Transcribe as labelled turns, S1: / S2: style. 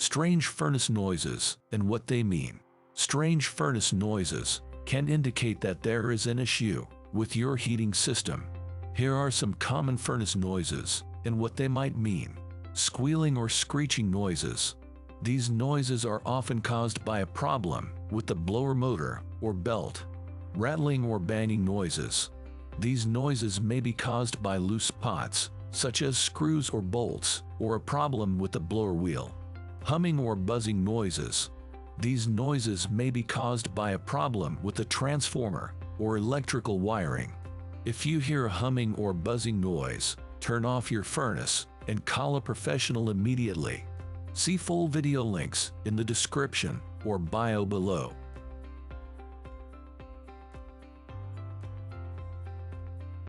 S1: Strange furnace noises and what they mean. Strange furnace noises can indicate that there is an issue with your heating system. Here are some common furnace noises and what they might mean. Squealing or screeching noises. These noises are often caused by a problem with the blower motor or belt. Rattling or banging noises. These noises may be caused by loose pots, such as screws or bolts, or a problem with the blower wheel. Humming or buzzing noises. These noises may be caused by a problem with the transformer or electrical wiring. If you hear a humming or buzzing noise, turn off your furnace and call a professional immediately. See full video links in the description or bio below.